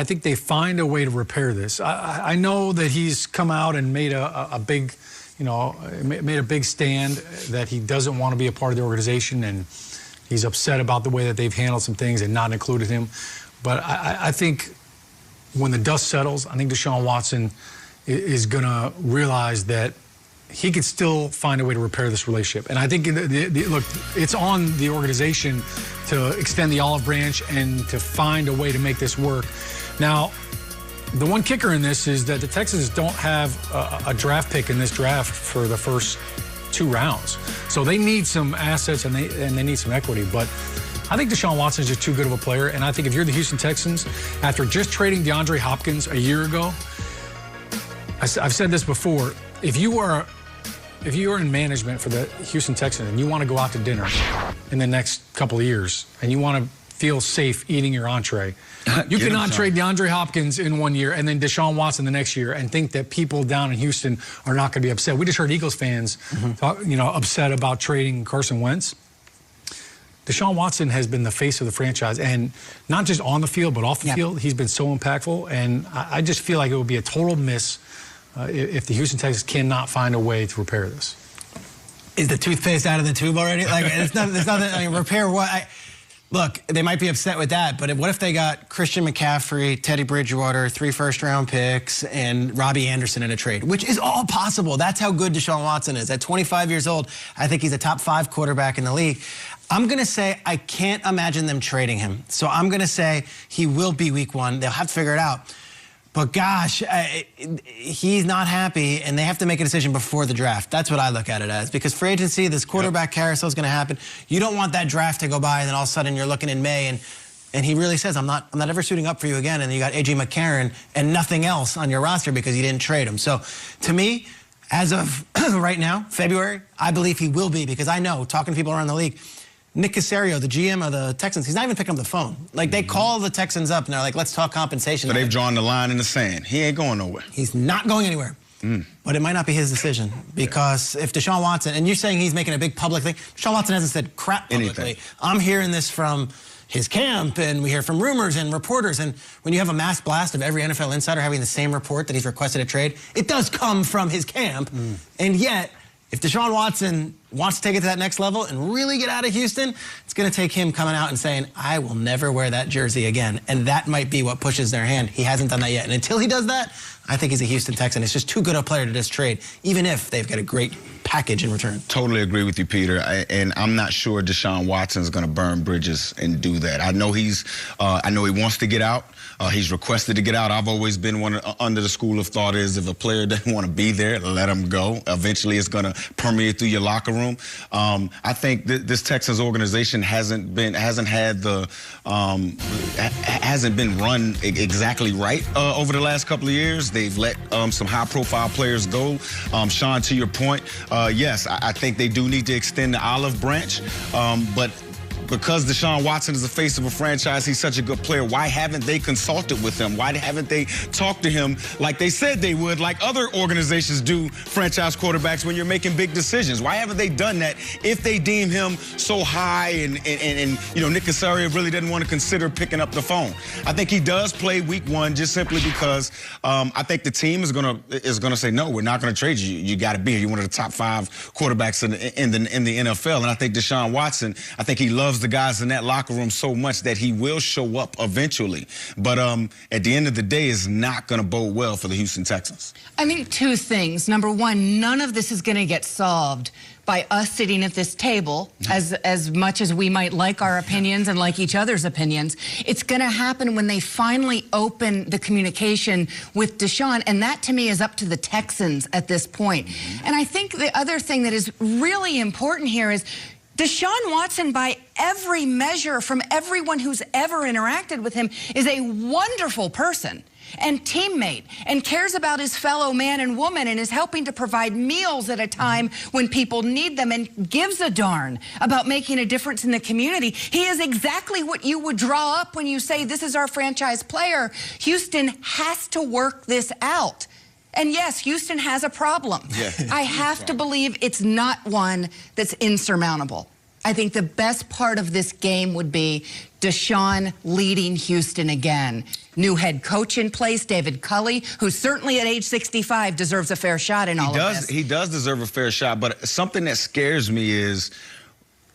I think they find a way to repair this. I know that he's come out and made a big, made a big stand that he doesn't want to be a part of the organization, and he's upset about the way that they've handled some things and not included him. But I think when the dust settles, I think Deshaun Watson is going to realize that he could still find a way to repair this relationship. And I think, look, it's on the organization to extend the olive branch and to find a way to make this work. Now, the one kicker in this is that the Texans don't have a draft pick in this draft for the first 2 rounds. So they need some assets and they need some equity. But I think Deshaun Watson is just too good of a player. And I think if you're the Houston Texans, after just trading DeAndre Hopkins a year ago, I've said this before, if you are in management for the Houston Texans and you want to go out to dinner in the next couple of years and you want to feel safe eating your entree, you cannot trade DeAndre Hopkins in 1 year and then Deshaun Watson the next year and think that people down in Houston are not going to be upset. We just heard Eagles fans talk, upset about trading Carson Wentz. Deshaun Watson has been the face of the franchise, and not just on the field but off the field. He's been so impactful, and I just feel like it would be a total miss if the Houston Texans cannot find a way to repair this. Is the toothpaste out of the tube already? Like, it's nothing. I mean, repair what? Look, they might be upset with that, but what if they got Christian McCaffrey, Teddy Bridgewater, 3 first-round picks, and Robbie Anderson in a trade, which is all possible. That's how good Deshaun Watson is. At 25 years old, I think he's a top 5 quarterback in the league. I'm going to say I can't imagine them trading him. So I'm going to say he will be week 1. They'll have to figure it out. But gosh, he's not happy, and they have to make a decision before the draft. That's what I look at it as. Because free agency, this quarterback carousel is going to happen. You don't want that draft to go by, and then all of a sudden you're looking in May, and he really says, I'm not ever suiting up for you again. And then you got A.J. McCarron and nothing else on your roster because you didn't trade him. So to me, as of right now, February, I believe he will be, because I know, talking to people around the league, Nick Caserio, the GM of the Texans, he's not even picking up the phone. Like, they call the Texans up, and they're like, let's talk compensation. So they've drawn the line in the sand. He ain't going nowhere. He's not going anywhere. But it might not be his decision, because if Deshaun Watson, and you're saying he's making a big public thing, Deshaun Watson hasn't said crap publicly. I'm hearing this from his camp, and we hear from rumors and reporters, and when you have a mass blast of every NFL insider having the same report that he's requested a trade, it does come from his camp. And yet, if Deshaun Watson wants to take it to that next level and really get out of Houston, it's going to take him coming out and saying, I will never wear that jersey again. And that might be what pushes their hand. He hasn't done that yet. And until he does that, I think he's a Houston Texan. It's just too good a player to just trade, even if they've got a great package in return. Totally agree with you, Peter. And I'm not sure Deshaun Watson's going to burn bridges and do that. I know he wants to get out. He's requested to get out. I've always been under the school of thought is if a player doesn't want to be there, let him go. Eventually, it's going to permeate through your locker room. I think this Texans organization hasn't been run exactly right over the last couple of years. They've let some high-profile players go. Sean, to your point, yes, I think they do need to extend the olive branch, but because Deshaun Watson is the face of a franchise, he's such a good player, why haven't they consulted with him? Why haven't they talked to him like they said they would, like other organizations do franchise quarterbacks when you're making big decisions? Why haven't they done that if they deem him so high and Nick Caserio really didn't want to consider picking up the phone? I think he does play week 1 just simply because I think the team is gonna say, no, we're not going to trade you. You got to be here. You're one of the top 5 quarterbacks in the NFL. And I think Deshaun Watson, I think he loves the guys in that locker room so much that he will show up eventually. But at the end of the day, it's not going to bode well for the Houston Texans. I think 2 things. Number 1, none of this is going to get solved by us sitting at this table, as much as we might like our opinions and like each other's opinions. It's going to happen when they finally open the communication with Deshaun, and that to me is up to the Texans at this point. And I think the other thing that is really important here is Deshaun Watson, by every measure from everyone who's ever interacted with him, is a wonderful person and teammate and cares about his fellow man and woman and is helping to provide meals at a time when people need them and gives a darn about making a difference in the community. He is exactly what you would draw up when you say this is our franchise player. Houston has to work this out. And yes, Houston has a problem. Yeah. I have to believe it's not one that's insurmountable. I think the best part of this game would be Deshaun leading Houston again. New head coach in place, David Culley, who certainly at age 65 deserves a fair shot in all of this. He does deserve a fair shot, but something that scares me is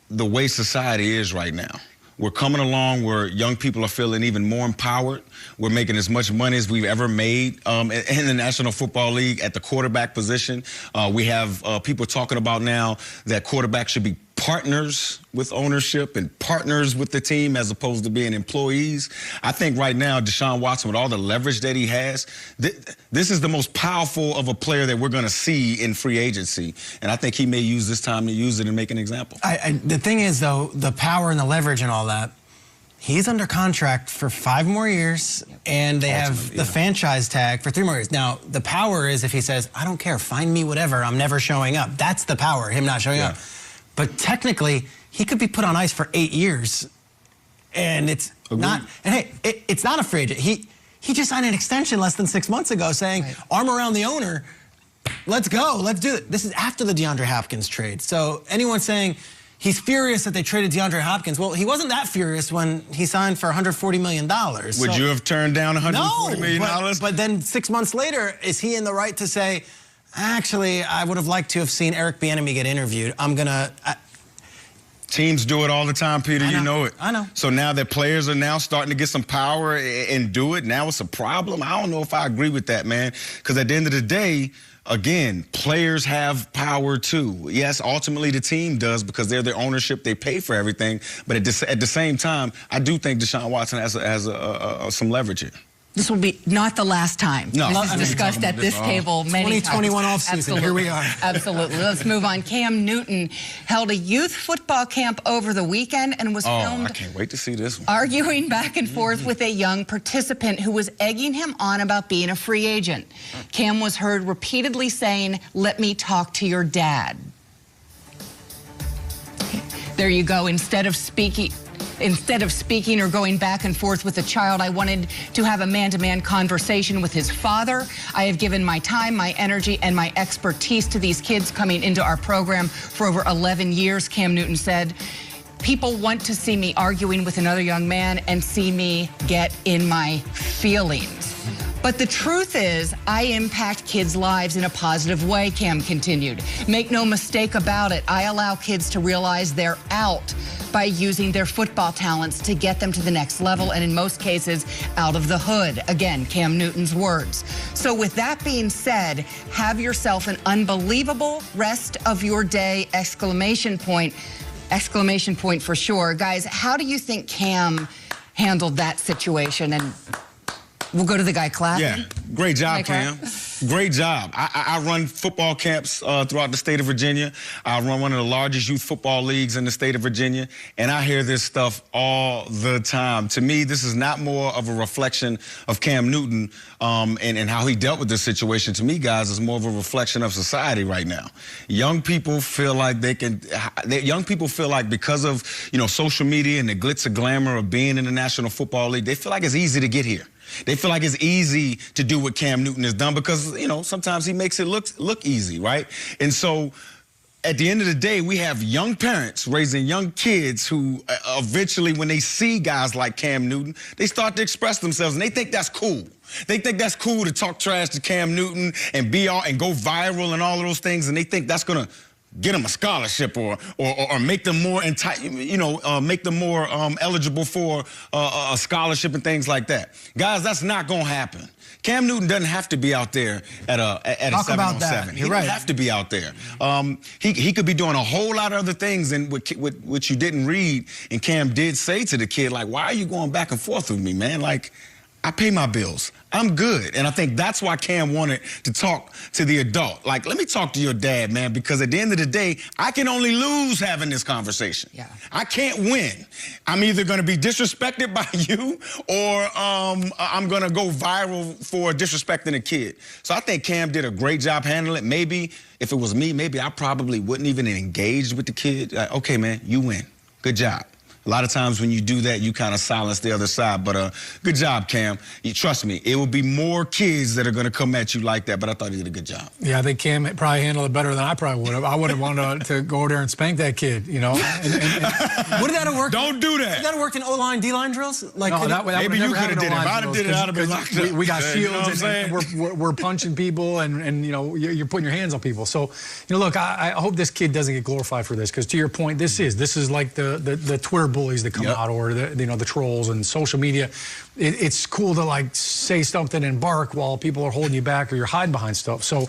the way society is right now. We're coming along where young people are feeling even more empowered. We're making as much money as we've ever made in the National Football League at the quarterback position. We have people talking about now that quarterbacks should be partners with ownership and partners with the team as opposed to being employees. I think right now, Deshaun Watson, with all the leverage that he has, this is the most powerful of a player that we're going to see in free agency. And I think he may use this time to use it and make an example. The thing is, though, the power and the leverage and all that, he's under contract for 5 more years, and they have the franchise tag for 3 more years. Now, the power is if he says, I don't care, find me whatever, I'm never showing up. That's the power, him not showing up. But technically, he could be put on ice for 8 years, and it's not. And hey, it's not a free agent. He just signed an extension less than 6 months ago, saying, "Arm around the owner, let's go, let's do it." This is after the DeAndre Hopkins trade. So anyone saying he's furious that they traded DeAndre Hopkins, well, he wasn't that furious when he signed for $140 million. Would you have turned down $140 million? But then 6 months later, is he in the right to say, actually, I would have liked to have seen Eric Bieniemy get interviewed. Teams do it all the time, Peter. You know it. I know. So now that players are now starting to get some power and do it, now it's a problem. I don't know if I agree with that, man. Because at the end of the day, again, players have power too. Yes, ultimately the team does because they're their ownership. They pay for everything. But at the same time, I do think Deshaun Watson has some leverage here. This will be not the last time. No. This is discussed at this table many times. 2021 offseason, here we are. Absolutely. Let's move on. Cam Newton held a youth football camp over the weekend and was filmed. I can't wait to see this one. Arguing back and forth with a young participant who was egging him on about being a free agent. Cam was heard repeatedly saying, "Let me talk to your dad." There you go. Instead of speaking or going back and forth with the child, I wanted to have a man-to-man conversation with his father. I have given my time, my energy, and my expertise to these kids coming into our program for over 11 years, Cam Newton said. People want to see me arguing with another young man and see me get in my feelings. But the truth is, I impact kids' lives in a positive way, Cam continued. Make no mistake about it, I allow kids to realize they're out by using their football talents to get them to the next level, and in most cases, out of the hood. Again, Cam Newton's words. So with that being said, have yourself an unbelievable rest of your day, exclamation point. Exclamation point for sure. Guys, how do you think Cam handled that situation? And we'll go to the guy clapping. Yeah, great job, Cam. Great job. I run football camps throughout the state of Virginia. I run one of the largest youth football leagues in the state of Virginia, and I hear this stuff all the time. To me, this is not more of a reflection of Cam Newton and how he dealt with this situation. To me, guys, it's more of a reflection of society right now. Young people feel like because of, social media and the glitz and glamour of being in the National Football League, they feel like it's easy to get here. They feel like it's easy to do what Cam Newton has done because, sometimes he makes it look easy, right? And so at the end of the day, we have young parents raising young kids who eventually, when they see guys like Cam Newton, they start to express themselves, and they think that's cool. They think that's cool to talk trash to Cam Newton and go viral and all of those things, and they think that's going to get them a scholarship or make them more make them more eligible for a scholarship and things like that. Guys, that's not going to happen. Cam Newton doesn't have to be out there at a 7-on-7. He doesn't have to be out there. He could be doing a whole lot of other things, and which you didn't read. And Cam did say to the kid, like, "Why are you going back and forth with me, man? Like, I pay my bills. I'm good." And I think that's why Cam wanted to talk to the adult. Like, let me talk to your dad, man, because at the end of the day, I can only lose having this conversation. Yeah. I can't win. I'm either going to be disrespected by you or I'm going to go viral for disrespecting a kid. So I think Cam did a great job handling it. Maybe if it was me, maybe I probably wouldn't even engage with the kid. Okay, man, you win. Good job. A lot of times when you do that, you kind of silence the other side. But good job, Cam. You trust me, it will be more kids that are going to come at you like that. But I thought he did a good job. Yeah, I think Cam probably handled it better than I probably would have. I would have wanted to go over there and spank that kid, you know. Would that have worked? Don't do that. Would that have worked in O-line, D-line drills? Like, no, that maybe you could have did it. If I'd have did it, I'd have been locked up. We got shields, you know and we're punching people, and you know, you're putting your hands on people. So, you know, look, I hope this kid doesn't get glorified for this, because to your point, this is like the Twitter bullies that come out, or the trolls and social media. It's cool to like say something and bark while people are holding you back or you're hiding behind stuff. So,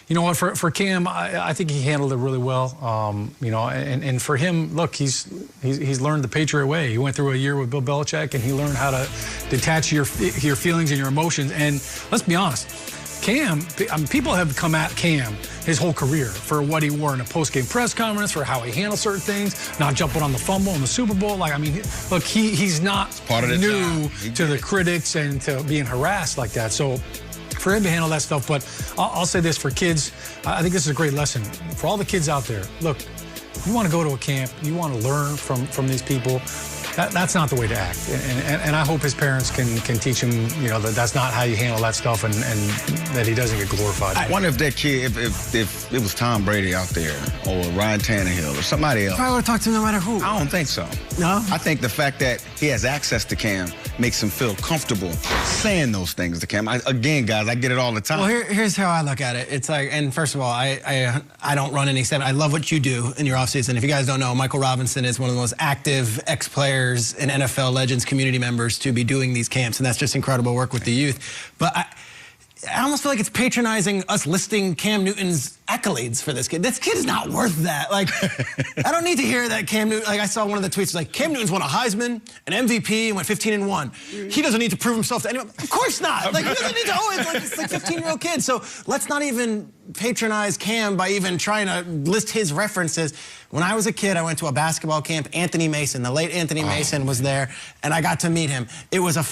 you know what, for Cam, I think he handled it really well. You know, and for him, look, he's learned the Patriot way. He went through a year with Bill Belichick, and he learned how to detach your feelings and your emotions. And let's be honest, Cam, people have come at Cam his whole career for what he wore in a post-game press conference, for how he handled certain things, not jumping on the fumble in the Super Bowl. Like, I mean, look, he's not new to the critics and to being harassed like that. So for him to handle that stuff, but I'll say this for kids, I think this is a great lesson. For all the kids out there, look, you want to go to a camp, you want to learn from these people, that's not the way to act. And I hope his parents can teach him, you know, that's not how you handle that stuff, and that he doesn't get glorified. I wonder if that kid, if it was Tom Brady out there, or Ryan Tannehill, or somebody else. Probably would talk to him no matter who. I don't think so. No? I think the fact that he has access to Cam makes him feel comfortable saying those things to Cam. Again, guys, I get it all the time. Well, here's how I look at it. It's like, and first of all, I don't run any seven. I love what you do in your offseason. If you guys don't know, Michael Robinson is one of the most active ex-players and NFL legends, community members to be doing these camps, and that's just incredible work with the youth. But I almost feel like it's patronizing us listing Cam Newton's accolades for this kid. This kid is not worth that. Like, I don't need to hear that Cam Newton, like I saw one of the tweets, like, Cam Newton's won a Heisman, an MVP, and went 15-1. He doesn't need to prove himself to anyone. Of course not. Like, he doesn't need to, it's like 15-year-old kid. So let's not even patronize Cam by even trying to list his references. When I was a kid, I went to a basketball camp. Anthony Mason, the late Anthony Mason was there, and I got to meet him. It was a